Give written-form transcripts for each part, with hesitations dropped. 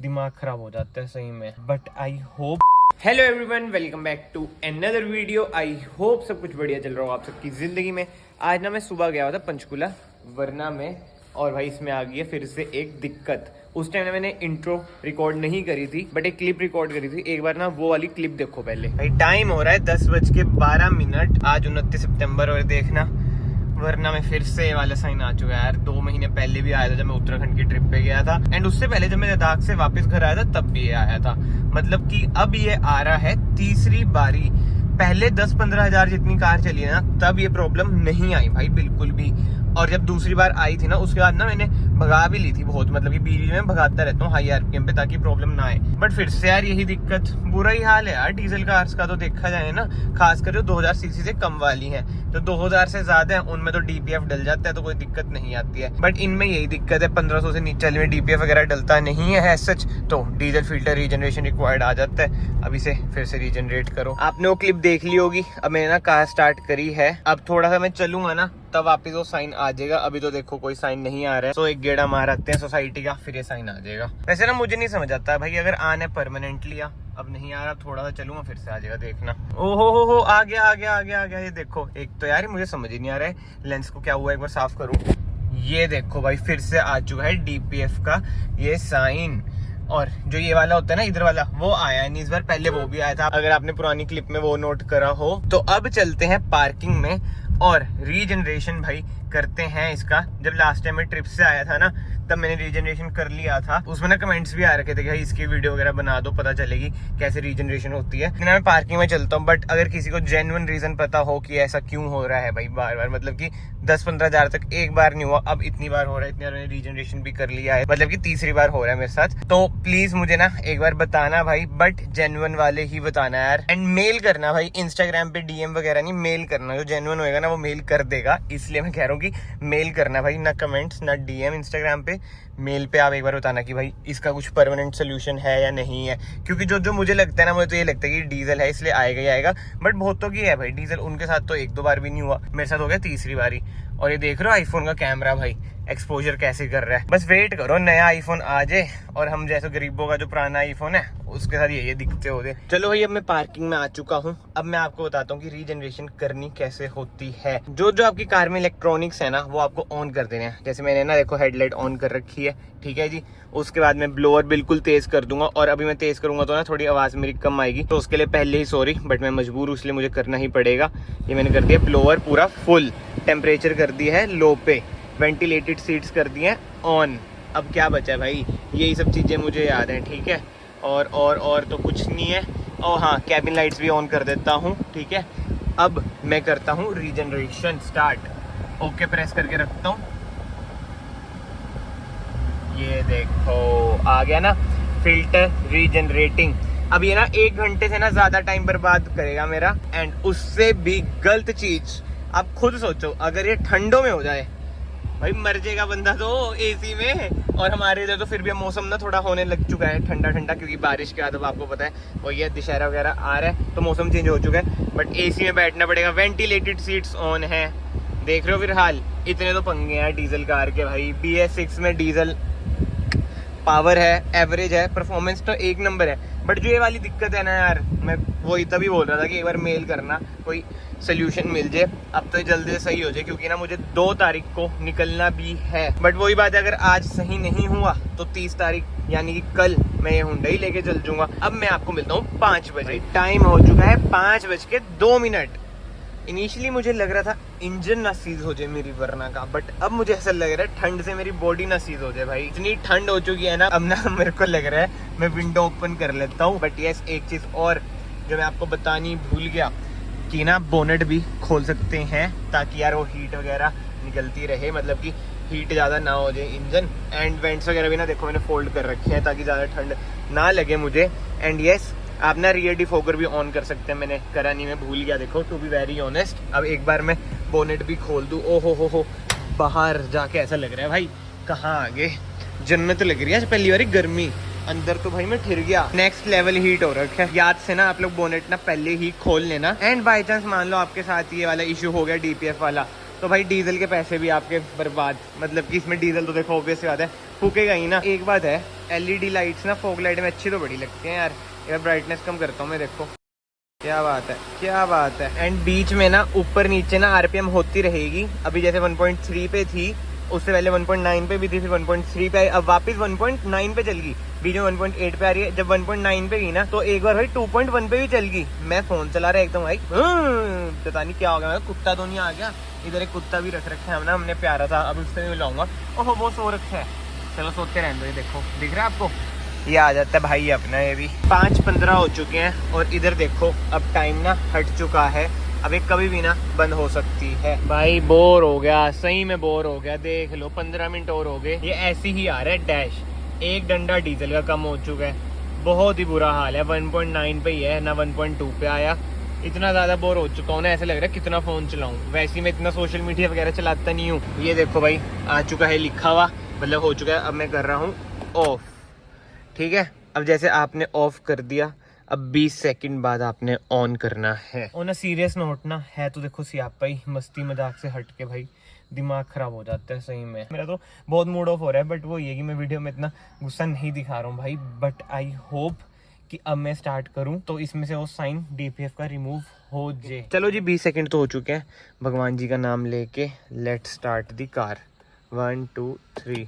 दिमाग खराब हो जाता है सही में। But I hope hello everyone, welcome back to another video. I hope सब कुछ बढ़िया चल रहा हो आप सबकी जिंदगी में। आज ना मैं सुबह गया हुआ था पंचकुला वरना में, और भाई इसमें आ गई है फिर से एक दिक्कत। उस टाइम मैंने इंट्रो रिकॉर्ड नहीं करी थी बट एक क्लिप रिकॉर्ड करी थी। एक बार ना वो वाली क्लिप देखो पहले। भाई टाइम हो रहा है 10:12। आज 29 सितंबर और देखना वरना में फिर से वाला साइन आ चुका है यार। 2 महीने पहले भी आया था जब मैं उत्तराखंड की ट्रिप पे गया था, एंड उससे पहले जब मैं लद्दाख से वापस घर आया था तब भी ये आया था। मतलब कि अब ये आ रहा है तीसरी बारी। पहले 10-15 हजार जितनी कार चली है ना तब ये प्रॉब्लम नहीं आई भाई बिल्कुल भी। और जब दूसरी बार आई थी ना उसके बाद ना मैंने भगा भी ली थी बहुत, मतलब कि बीच में भगाता रहता हूँ हाई आरपीएम पे ताकि प्रॉब्लम ना आए। बट फिर से यार यही दिक्कत, बुरा ही हाल है यार डीजल कार्स का तो देखा जाए ना, खासकर जो 2000 सीसी से कम वाली है। जो 2000 से ज्यादा है उनमें तो डीपीएफ डल जाता है तो कोई दिक्कत नहीं आती है। बट इनमें यही दिक्कत है, 1500 से नीचे में डीपीएफ वगैरह डलता नहीं है सच, तो डीजल फिल्टर रीजनरेशन रिक्वायर्ड आ जाता है। अब इसे फिर से रीजनरेट करो। आपने वो क्लिप देख ली होगी। अब मैंने ना कार स्टार्ट करी है, अब थोड़ा सा मैं चलूंगा ना तब वापिस वो साइन आ जाएगा। अभी तो देखो कोई साइन नहीं आ रहा है, तो एक गेड़ा मार आते हैं सोसाइटी का फिर ये साइन आ जाएगा। वैसे ना मुझे नहीं समझ आता भाई, अगर आना है परमानेंटली या अब नहीं आ रहा, थोड़ा सा चलूंगा फिर से आ जाएगा। देखना ओहो हो आ गया आ गया आ गया आ गया। ये देखो, एक तो यार मुझे समझ ही नहीं आ रहा है लेंस को क्या हुआ, एक बार साफ करूं। ये देखो भाई फिर से आ चुका है डीपीएफ का ये साइन। और जो ये वाला होता है ना इधर वाला, वो आया नहीं इस बार, पहले वो भी आया था अगर आपने पुरानी क्लिप में वो नोट करा हो। तो अब चलते हैं पार्किंग में और रीजनरेशन भाई करते हैं इसका। जब लास्ट टाइम मैं ट्रिप से आया था ना तब मैंने रीजनरेशन कर लिया था। उसमें ना कमेंट्स भी आ रखे थे कि भाई इसकी वीडियो वगैरह बना दो, पता चलेगी कैसे रीजनरेशन होती है। मैं पार्किंग में चलता हूँ, बट अगर किसी को जेन्युइन रीजन पता हो कि ऐसा क्यों हो रहा है भाई बार बार, मतलब कि 10-15 हजार तक एक बार नहीं हुआ, अब इतनी बार हो रहा है। इतनी बार मैंने रीजनरेशन भी कर लिया है, मतलब कि तीसरी बार हो रहा है मेरे साथ। तो प्लीज मुझे ना एक बार बताना भाई, बट जेन्युइन वाले ही बताना यार। एंड मेल करना भाई, इंस्टाग्राम पे डीएम वगैरह नहीं, मेल करना। जो जेन्युइन होएगा ना वो मेल कर देगा, इसलिए मैं कह रहा हूँ कि मेल करना भाई, ना कमेंट्स ना डीएम। इंस्टाग्राम पे मेल पे आप एक बार बताना कि भाई इसका कुछ परमानेंट सोल्यूशन है या नहीं है। क्योंकि जो मुझे लगता है ना, मुझे तो ये लगता है कि डीजल है इसलिए आएगा ही आएगा। बट बहुतों की है भाई डीजल, उनके साथ तो 1-2 बार भी नहीं हुआ, मेरे साथ हो गया तीसरी बारी। और ये देख रहे हो आईफोन का कैमरा भाई एक्सपोजर कैसे कर रहा है। बस वेट करो नया आईफोन आ जाए और हम जैसे गरीबों का जो पुराना आईफोन है उसके साथ ये दिखते होते। चलो भाई अब मैं पार्किंग में आ चुका हूँ। अब मैं आपको बताता हूँ कि रीजनरेशन करनी कैसे होती है। जो आपकी कार में इलेक्ट्रॉनिक्स है ना वो आपको ऑन कर देने हैं। जैसे मैंने ना देखो हेडलाइट ऑन कर रखी है, ठीक है जी। उसके बाद मैं ब्लोअर बिल्कुल तेज कर दूंगा, और अभी मैं तेज करूंगा तो ना थोड़ी आवाज मेरी कम आएगी, तो उसके लिए पहले ही सॉरी, बट मैं मजबूर हूँ इसलिए मुझे करना ही पड़ेगा। ये मैंने कर दिया ब्लोअर पूरा फुल, टेम्परेचर कर दिया है लो पे, वेंटिलेटेड सीट्स कर दी हैं ऑन। अब क्या बचा है भाई, यही सब चीज़ें मुझे याद हैं, ठीक है। और तो कुछ नहीं है। और हाँ, कैबिन लाइट्स भी ऑन कर देता हूँ, ठीक है। अब मैं करता हूँ रीजनरेशन स्टार्ट। ओके प्रेस करके रखता हूँ। ये देखो आ गया ना फिल्टर रीजनरेटिंग। अब ये ना 1 घंटे से ना ज्यादा टाइम बर्बाद करेगा मेरा। एंड उससे भी गलत चीज, आप खुद सोचो अगर ये ठंडों में हो जाए भाई मर जाएगा बंदा तो एसी में। और हमारे इधर तो फिर भी मौसम ना थोड़ा होने लग चुका है ठंडा ठंडा, क्योंकि बारिश के बाद अब आपको पता है वो ये दशहरा वगैरह आ रहा है तो मौसम चेंज हो चुका है। बट एसी में बैठना पड़ेगा, वेंटिलेटेड सीट्स ऑन है। देख रहे हो फिर हाल, इतने तो पंगे हैं डीजल कार के भाई। BS6 में डीजल पावर है, एवरेज है, परफॉर्मेंस तो 1 नंबर है। बट जो ये वाली दिक्कत है ना यार, मैं वही तभी बोल रहा था कि एक बार मेल करना, कोई सोल्यूशन मिल जाए। अब तो जल्दी से सही हो जाए, क्योंकि ना मुझे 2 तारीख को निकलना भी है। बट वही बात है, अगर आज सही नहीं हुआ तो 30 तारीख यानी कि कल मैं ये हुंडई लेके चल जाऊंगा। अब मैं आपको मिलता हूँ 5 बजे। टाइम हो चुका है 5:02। इनिशियली मुझे लग रहा था इंजन ना सीज हो जाए मेरी वरना का, बट अब मुझे ऐसा लग रहा है ठंड से मेरी बॉडी ना सीज हो जाए भाई। इतनी ठंड हो चुकी है ना, अब ना मेरे को लग रहा है मैं विंडो ओपन कर लेता हूँ। बट यस, एक चीज और जो मैं आपको बतानी भूल गया कि ना बोनेट भी खोल सकते हैं ताकि यार वो हीट वगैरह निकलती रहे, मतलब कि हीट ज़्यादा ना हो जाए इंजन। एंड वेंट्स वगैरह भी ना देखो मैंने फोल्ड कर रखे हैं ताकि ज़्यादा ठंड ना लगे मुझे। एंड यस, आप ना रियर डिफोगर भी ऑन कर सकते हैं, मैंने करा नहीं, मैं भूल गया देखो, टू बी वेरी ऑनेस्ट। अब एक बार मैं बोनेट भी खोल दूँ। ओहो हो बाहर जाके ऐसा लग रहा है भाई कहाँ आगे जन्नत लग रही है। पहली बारी गर्मी, अंदर तो भाई मैं ठिर गया। नेक्स्ट लेवल हीट हो रखा है। याद से ना आप लोग बोनेट ना पहले ही खोल लेना। एंड बाई चांस मान लो आपके साथ ये वाला इशू हो गया डीपीएफ वाला, तो भाई डीजल के पैसे भी आपके बर्बाद, मतलब कि इसमें डीजल तो देखो ऑब्वियस बात है फूकेगा ही ना। एक बात है, एलईडी लाइट्स ना फॉग लाइट में अच्छी तो बड़ी लगती हैं यार। यार ब्राइटनेस कम करता हूँ मैं, देखो क्या बात है, क्या बात है। एंड बीच में ना ऊपर नीचे ना आरपीएम होती रहेगी। अभी जैसे 1.3 पे थी, उससे पहले 1.9 पे भी थी, फिर 1.3 पे आई, अब वापस 1.9 पे चल गई, बीच में 1.8 पे आ रही है। जब 1.9 पे गई ना तो एक बार भाई 2.1 पे भी चल गई। मैं फोन चला रहा एकदम भाई पता नहीं क्या हो गया, कुत्ता तो नहीं आ गया। इधर एक कुत्ता भी रख रखा है ना हमने, प्यारा था, अब उससे भी लाऊंगा। ओहो वो सो रखा है, चलो सोते रहने दो। ये देखो दिख रहा है आपको, ये आ जाता है भाई अपना। ये भी 5:15 हो चुके हैं और इधर देखो अब टाइम ना हट चुका है। अब एक कभी भी ना बंद हो सकती है। भाई बोर हो गया, सही में बोर हो गया। देख लो 15 मिनट और हो गए, ये ऐसे ही आ रहा है डैश। एक डंडा डीजल का कम हो चुका है, बहुत ही बुरा हाल है। 1.9 पे ही है ना, 1.2 पे आया। इतना ज़्यादा बोर हो चुका हूँ ना, ऐसा लग रहा है कितना फ़ोन चलाऊँ। वैसे ही मैं इतना सोशल मीडिया वगैरह चलाता नहीं हूँ। ये देखो भाई आ चुका है लिखा हुआ, मतलब हो चुका है। अब मैं कर रहा हूँ ऑफ, ठीक है। अब जैसे आपने ऑफ कर दिया, अब 20 सेकंड बाद आपने ऑन करना है। ऑन अ सीरियस नोट ना है तो देखो सियापा ही, मस्ती मजाक से हट के भाई दिमाग खराब हो जाता है सही में। मेरा तो बहुत मूड ऑफ हो रहा है, बट वो ये कि मैं वीडियो में इतना गुस्सा नहीं दिखा रहा हूँ भाई। बट आई होप कि अब मैं स्टार्ट करूँ तो इसमें से वो साइन डीपीएफ का रिमूव हो जाए। चलो जी 20 सेकंड तो हो चुके हैं। भगवान जी का नाम लेके let start the car. 1 2 3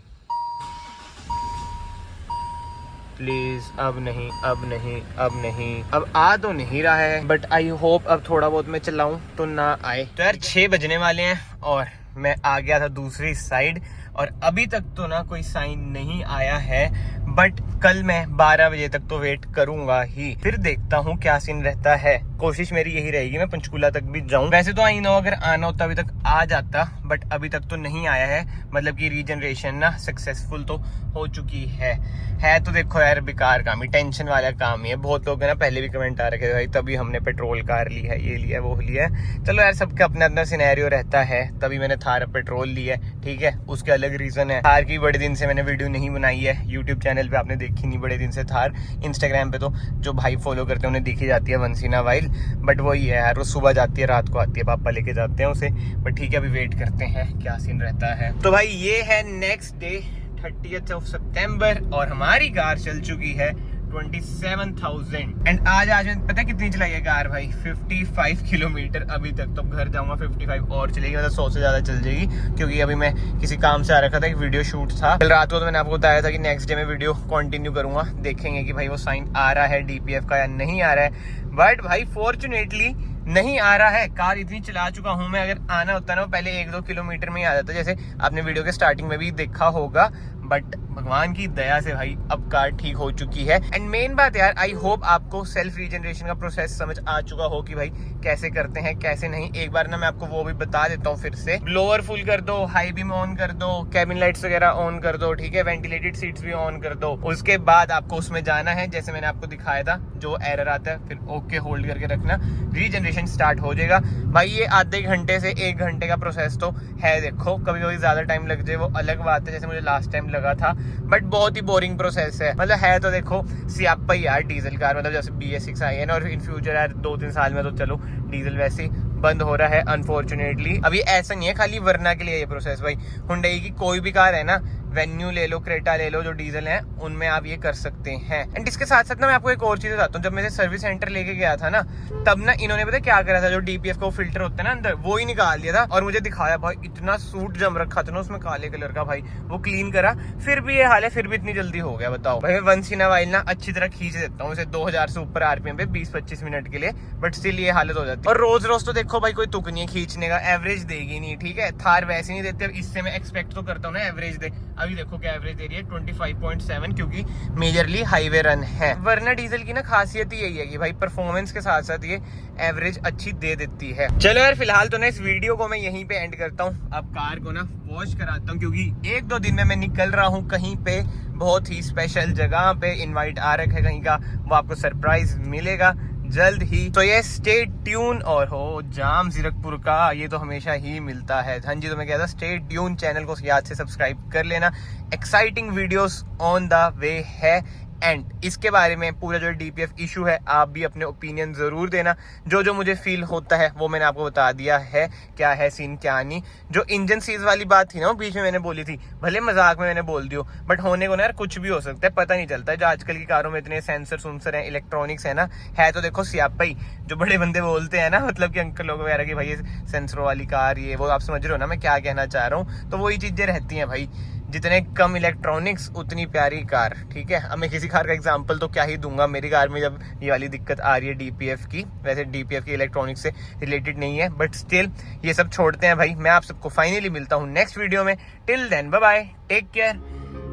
please. अब नहीं, अब नहीं, अब नहीं। अब आ तो नहीं रहा है, बट आई होप अब थोड़ा बहुत मैं चलाऊं तो ना आए। तो यार 6 बजने वाले हैं और मैं आ गया था दूसरी साइड, और अभी तक तो ना कोई साइन नहीं आया है। बट कल मैं 12 बजे तक तो वेट करूंगा ही, फिर देखता हूँ क्या सीन रहता है। कोशिश मेरी यही रहेगी मैं पंचकूला तक भी जाऊं। वैसे तो आई नो अगर आना होता अभी तक आ जाता, बट अभी तक तो नहीं आया है। मतलब कि रीजनरेशन ना सक्सेसफुल तो हो चुकी है। तो देखो यार बेकार काम ही, टेंशन वाला काम ही है। बहुत लोग ना पहले भी कमेंट आ रखे थे भाई तभी हमने पेट्रोल कार ली है, ये लिया वो लिया है। चलो यार सबका अपना अपना सिनेरियो रहता है, तभी मैंने थार पेट्रोल ली है, ठीक है। उसके अलग रीजन है। थार की बड़े दिन से मैंने वीडियो नहीं बनाई है, यूट्यूब चैनल पे आपने देखी नहीं बड़े दिन से थार। इंस्टाग्राम पे तो जो भाई फॉलो करते हैं उन्हें देखी जाती है once in a while. But वही है यार, वो सुबह जाती है रात को आती है, पापा लेके जाते हैं उसे। बट ठीक है अभी वेट करते हैं क्या सीन रहता है। तो भाई ये है नेक्स्ट डे 30th ऑफ सितंबर और हमारी कार चल चुकी है 27,000। एंड आज मैं पता है कितनी चलाई है कार भाई, 55 किलोमीटर अभी तक। तो घर जाऊंगा 55 और चलेगी, मतलब 100 से ज्यादा चल जाएगी। क्योंकि अभी मैं किसी काम से आ रखा था, एक वीडियो शूट था कल रात को। तो मैंने आपको बताया था कि नेक्स्ट डे में वीडियो कंटिन्यू करूंगा। देखेंगे कि भाई वो साइन आ रहा है डीपीएफ का या नहीं आ रहा है। बट भाई फॉर्चुनेटली नहीं आ रहा है। कार इतनी चला चुका हूं मैं, अगर आना होता ना वो पहले 1-2 किलोमीटर में ही आ जाता, जैसे आपने वीडियो के स्टार्टिंग में भी देखा होगा। बट भगवान की दया से भाई अब कार ठीक हो चुकी है। एंड मेन बात यार, आई होप आपको सेल्फ रीजनरेशन का प्रोसेस समझ आ चुका हो कि भाई कैसे करते हैं कैसे नहीं। एक बार ना मैं आपको वो भी बता देता हूँ फिर से। ब्लोअर फुल कर दो, हाई बीम ऑन कर दो, कैबिन लाइट्स वगैरह ऑन कर दो, ठीक है। वेंटिलेटेड सीट्स भी ऑन कर दो। उसके बाद आपको उसमें जाना है जैसे मैंने आपको दिखाया था, जो एरर आता है फिर ओके होल्ड करके रखना, रीजनरेशन स्टार्ट हो जाएगा। भाई ये आधे घंटे से 1 घंटे का प्रोसेस तो है। देखो कभी कभी ज्यादा टाइम लग जाए वो अलग बात है, जैसे मुझे लास्ट टाइम लगा था। बट बहुत ही बोरिंग प्रोसेस है, मतलब है तो देखो सियापा ही यार डीजल कार। मतलब जैसे BS6 आई है ना, और इन फ्यूचर यार 2-3 साल में तो चलो डीजल वैसे ही बंद हो रहा है अनफॉर्चुनेटली। अभी ऐसा नहीं है खाली वरना के लिए ये प्रोसेस भाई। हुंडई की कोई भी कार है ना, वेन्यू ले लो, क्रेटा ले लो, जो डीजल है उनमें आप ये कर सकते हैं। एंड इसके साथ साथ ना मैं आपको एक और चीज बताता हूँ। जब मैं सर्विस सेंटर लेके गया था ना, तब ना इन्होंने पता क्या करा था, जो डीपीएफ का फिल्टर होता है ना अंदर, वो ही निकाल दिया था और मुझे दिखाया। भाई इतना सूट जम रखा था ना उसमें काले कलर का, भाई वो क्लीन करा, फिर भी ये हाल है, फिर भी इतनी जल्दी हो गया। बताओ भाई, मैं वंस इन अ वाइल ना अच्छी तरह खींच देता हूँ इसे 2000 से ऊपर आरपीएम पे 20-25 मिनट के लिए, बट स्टिल ये हालत हो जाती है। और रोज रोज तो देखो भाई कोई तुक नहीं है खींचने का, एवरेज देगी नहीं, ठीक है। थार वैसे नहीं देते, इससे मैं एक्सपेक्ट तो करता हूँ ना एवरेज दे। अभी देखो क्या एवरेज दे रही है 25.7, क्योंकि मेजरली हाईवे रन है। वरना डीजल की ना खासियत ही यही है कि भाई परफॉर्मेंस के साथ साथ ये एवरेज अच्छी दे देती है। चलो यार फिलहाल तो ना इस वीडियो को मैं यहीं पे एंड करता हूँ। अब कार को ना वॉश कराता हूँ, क्योंकि 1-2 दिन में मैं निकल रहा हूँ कहीं पे बहुत ही स्पेशल जगह पे। इनवाइट आ रखा है कहीं का, वो आपको सरप्राइज मिलेगा जल्द ही। तो ये स्टे ट्यून। और हो जाम जीरकपुर का, ये तो हमेशा ही मिलता है। हाँ जी, तो मैं कहता स्टे ट्यून, चैनल को याद से सब्सक्राइब कर लेना। Exciting videos on the way है। एंड इसके बारे में पूरा जो DPF इशू है, आप भी अपने ओपिनियन जरूर देना। जो जो मुझे फील होता है वो मैंने आपको बता दिया है, क्या है सीन क्या नहीं। जो इंजन सीज वाली बात थी ना, वो बीच में मैंने बोली थी, भले मजाक में मैंने बोल दियो, बट होने को ना यार कुछ भी हो सकता है, पता नहीं चलता है। जो आजकल की कारों में इतने सेंसर सुनसर हैं, इलेक्ट्रॉनिक्स है ना, है तो देखो सियापा ही। जो बड़े बंदे बोलते हैं ना, मतलब कि अंकल लोग वगैरह की भाई ये सेंसरों वाली कार, ये वो, आप समझ रहे हो ना मैं क्या कहना चाह रहा हूँ। तो वही चीजें रहती हैं भाई, जितने कम इलेक्ट्रॉनिक्स उतनी प्यारी कार, ठीक है। अब मैं किसी कार का एग्जांपल तो क्या ही दूंगा, मेरी कार में जब ये वाली दिक्कत आ रही है DPF की, वैसे DPF की इलेक्ट्रॉनिक्स से रिलेटेड नहीं है, बट स्टिल ये सब छोड़ते हैं भाई। मैं आप सबको फाइनली मिलता हूँ नेक्स्ट वीडियो में। Till then bye bye, take care.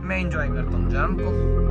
मैं एंजॉय करता हूँ जाम को।